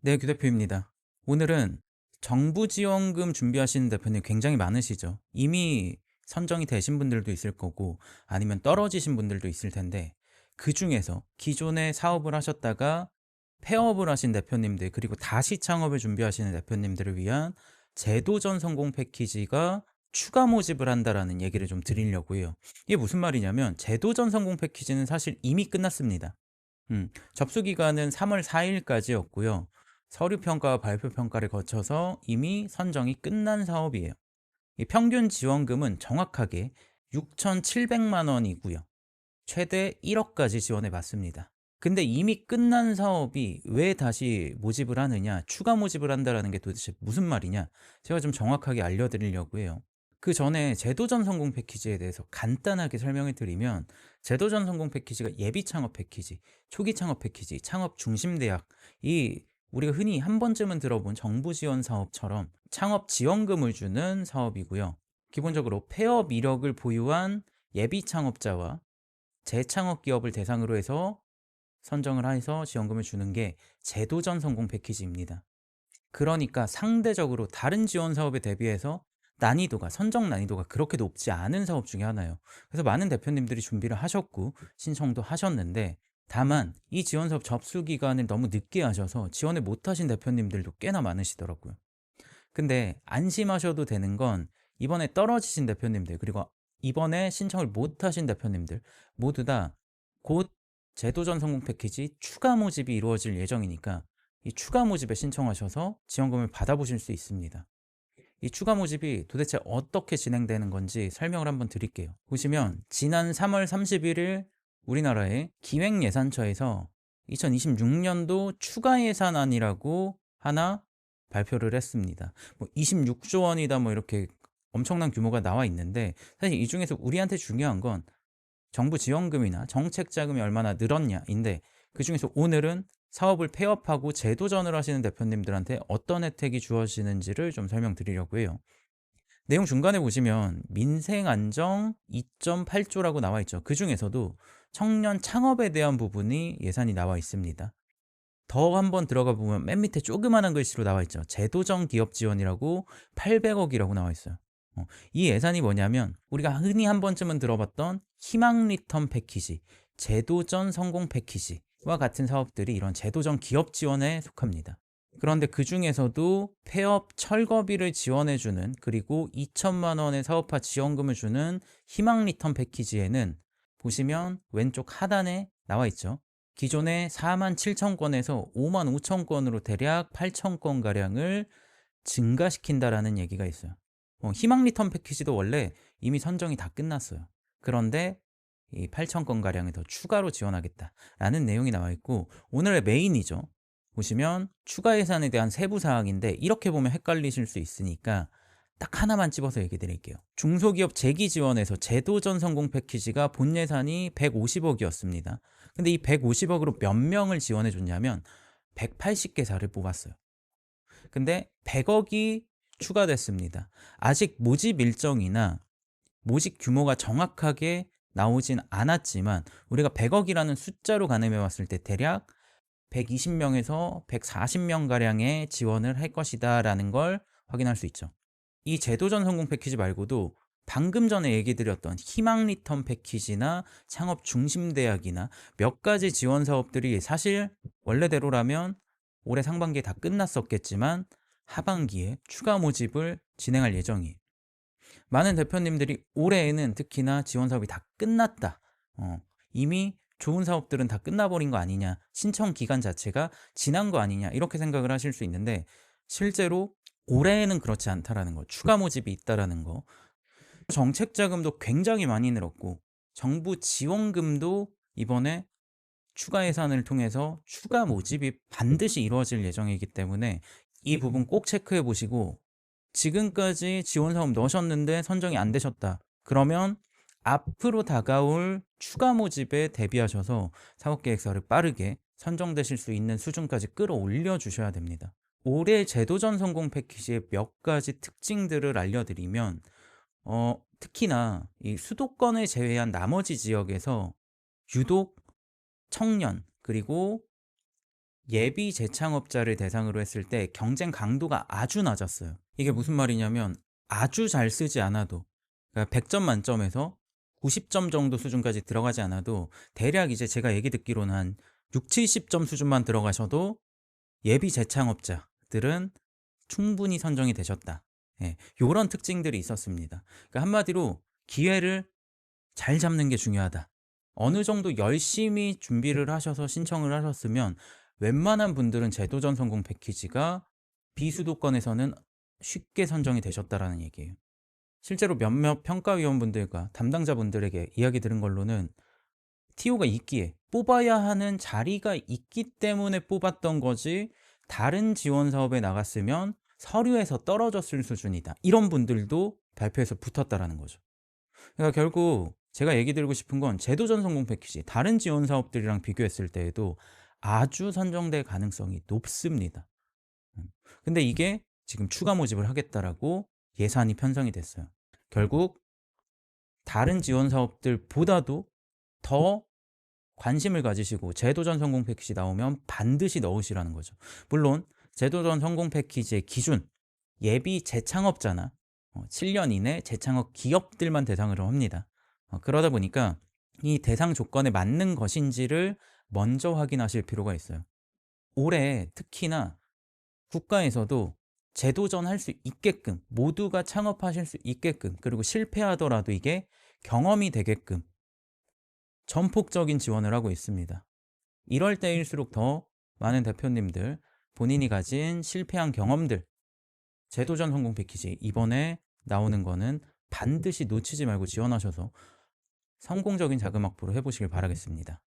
네, 규 대표입니다. 오늘은 정부 지원금 준비하시는 대표님 굉장히 많으시죠. 이미 선정이 되신 분들도 있을 거고 아니면 떨어지신 분들도 있을 텐데 그중에서 기존에 사업을 하셨다가 폐업을 하신 대표님들 그리고 다시 창업을 준비하시는 대표님들을 위한 제도전 성공 패키지가 추가 모집을 한다라는 얘기를 좀 드리려고 해요. 이게 무슨 말이냐면 제도전 성공 패키지는 사실 이미 끝났습니다. 접수 기간은 3월 4일까지였고요. 서류 평가와 발표 평가를 거쳐서 이미 선정이 끝난 사업이에요. 이 평균 지원금은 정확하게 6,700만 원이고요. 최대 1억까지 지원해 봤습니다. 근데 이미 끝난 사업이 왜 다시 모집을 하느냐, 추가 모집을 한다라는 게 도대체 무슨 말이냐, 제가 좀 정확하게 알려드리려고 해요. 그 전에 제도전 성공 패키지에 대해서 간단하게 설명을 드리면, 제도전 성공 패키지가 예비 창업 패키지, 초기 창업 패키지, 창업 중심 대학, 이 우리가 흔히 한 번쯤은 들어본 정부 지원 사업처럼 창업 지원금을 주는 사업이고요. 기본적으로 폐업 이력을 보유한 예비 창업자와 재창업 기업을 대상으로 해서 선정을 해서 지원금을 주는 게 제도전 성공 패키지입니다. 그러니까 상대적으로 다른 지원 사업에 대비해서 난이도가 선정 난이도가 그렇게 높지 않은 사업 중에 하나예요. 그래서 많은 대표님들이 준비를 하셨고 신청도 하셨는데, 다만 이 지원 사업 접수 기간을 너무 늦게 하셔서 지원을 못 하신 대표님들도 꽤나 많으시더라고요. 근데 안심하셔도 되는 건, 이번에 떨어지신 대표님들 그리고 이번에 신청을 못 하신 대표님들 모두 다 곧 제도전 성공 패키지 추가 모집이 이루어질 예정이니까 이 추가 모집에 신청하셔서 지원금을 받아보실 수 있습니다. 이 추가 모집이 도대체 어떻게 진행되는 건지 설명을 한번 드릴게요. 보시면 지난 3월 31일 우리나라의 기획예산처에서 2026년도 추가 예산안이라고 하나 발표를 했습니다. 뭐 26조 원이다 뭐 이렇게 엄청난 규모가 나와 있는데, 사실 이 중에서 우리한테 중요한 건 정부 지원금이나 정책 자금이 얼마나 늘었냐인데, 그중에서 오늘은 사업을 폐업하고 재도전을 하시는 대표님들한테 어떤 혜택이 주어지는지를 좀 설명드리려고 해요. 내용 중간에 보시면 민생 안정 2.8조라고 나와 있죠. 그중에서도 청년 창업에 대한 부분이 예산이 나와 있습니다. 더 한번 들어가 보면 맨 밑에 조그마한 글씨로 나와 있죠. 제도정 기업 지원이라고 800억이라고 나와 있어요. 이 예산이 뭐냐면 우리가 흔히 한 번쯤은 들어봤던 희망 리턴 패키지, 제도전 성공 패키지와 같은 사업들이 이런 제도전 기업 지원에 속합니다. 그런데 그 중에서도 폐업 철거비를 지원해주는, 그리고 2천만 원의 사업화 지원금을 주는 희망 리턴 패키지에는 보시면 왼쪽 하단에 나와 있죠. 기존의 4만 7천 건에서 5만 5천 건으로 대략 8천 건 가량을 증가시킨다라는 얘기가 있어요. 희망 리턴 패키지도 원래 이미 선정이 다 끝났어요. 그런데 이 8천 건 가량을 더 추가로 지원하겠다라는 내용이 나와 있고, 오늘의 메인이죠. 보시면 추가 예산에 대한 세부 사항인데, 이렇게 보면 헷갈리실 수 있으니까 딱 하나만 집어서 얘기 드릴게요. 중소기업 재기 지원에서 제도전 성공 패키지가 본 예산이 150억이었습니다. 근데 이 150억으로 몇 명을 지원해 줬냐면 180개사를 뽑았어요. 근데 100억이 추가됐습니다. 아직 모집 일정이나 모집 규모가 정확하게 나오진 않았지만 우리가 100억이라는 숫자로 가늠해 왔을 때 대략 120명에서 140명 가량의 지원을 할 것이다라는 걸 확인할 수 있죠. 이 제도전 성공 패키지 말고도 방금 전에 얘기 드렸던 희망 리턴 패키지나 창업 중심 대학이나 몇 가지 지원 사업들이 사실 원래대로라면 올해 상반기에 다 끝났었겠지만 하반기에 추가 모집을 진행할 예정이에요. 많은 대표님들이 올해에는 특히나 지원 사업이 다 끝났다, 이미 좋은 사업들은 다 끝나버린 거 아니냐, 신청 기간 자체가 지난 거 아니냐, 이렇게 생각을 하실 수 있는데, 실제로 올해에는 그렇지 않다라는 거, 추가 모집이 있다라는 거. 정책 자금도 굉장히 많이 늘었고 정부 지원금도 이번에 추가 예산을 통해서 추가 모집이 반드시 이루어질 예정이기 때문에 이 부분 꼭 체크해 보시고, 지금까지 지원 사업 넣으셨는데 선정이 안 되셨다, 그러면 앞으로 다가올 추가 모집에 대비하셔서 사업 계획서를 빠르게 선정되실 수 있는 수준까지 끌어올려 주셔야 됩니다. 올해 제도전 성공 패키지의 몇 가지 특징들을 알려드리면, 특히나 이 수도권을 제외한 나머지 지역에서 유독 청년 그리고 예비 재창업자를 대상으로 했을 때 경쟁 강도가 아주 낮았어요. 이게 무슨 말이냐면 아주 잘 쓰지 않아도, 그러니까 100점 만점에서 90점 정도 수준까지 들어가지 않아도 대략 이제 제가 얘기 듣기로는 한 6, 70점 수준만 들어가셔도 예비 재창업자들은 충분히 선정이 되셨다. 예, 요런 특징들이 있었습니다. 그러니까 한마디로 기회를 잘 잡는 게 중요하다. 어느 정도 열심히 준비를 하셔서 신청을 하셨으면 웬만한 분들은 제도전 성공 패키지가 비수도권에서는 쉽게 선정이 되셨다라는 얘기예요. 실제로 몇몇 평가위원분들과 담당자분들에게 이야기 들은 걸로는 TO가 있기에 뽑아야 하는 자리가 있기 때문에 뽑았던 거지, 다른 지원 사업에 나갔으면 서류에서 떨어졌을 수준이다, 이런 분들도 발표에서 붙었다라는 거죠. 그러니까 결국 제가 얘기 드리고 싶은 건 제도전 성공 패키지 다른 지원 사업들이랑 비교했을 때에도 아주 선정될 가능성이 높습니다. 근데 이게 지금 추가 모집을 하겠다라고 예산이 편성이 됐어요. 결국 다른 지원 사업들보다도 더 관심을 가지시고 제도전 성공 패키지 나오면 반드시 넣으시라는 거죠. 물론 제도전 성공 패키지의 기준, 예비 재창업자나 7년 이내 재창업 기업들만 대상으로 합니다. 그러다 보니까 이 대상 조건에 맞는 것인지를 먼저 확인하실 필요가 있어요. 올해 특히나 국가에서도 재도전할 수 있게끔, 모두가 창업하실 수 있게끔, 그리고 실패하더라도 이게 경험이 되게끔 전폭적인 지원을 하고 있습니다. 이럴 때일수록 더 많은 대표님들 본인이 가진 실패한 경험들, 제도전 성공 패키지 이번에 나오는 거는 반드시 놓치지 말고 지원하셔서 성공적인 자금 확보를 해보시길 바라겠습니다.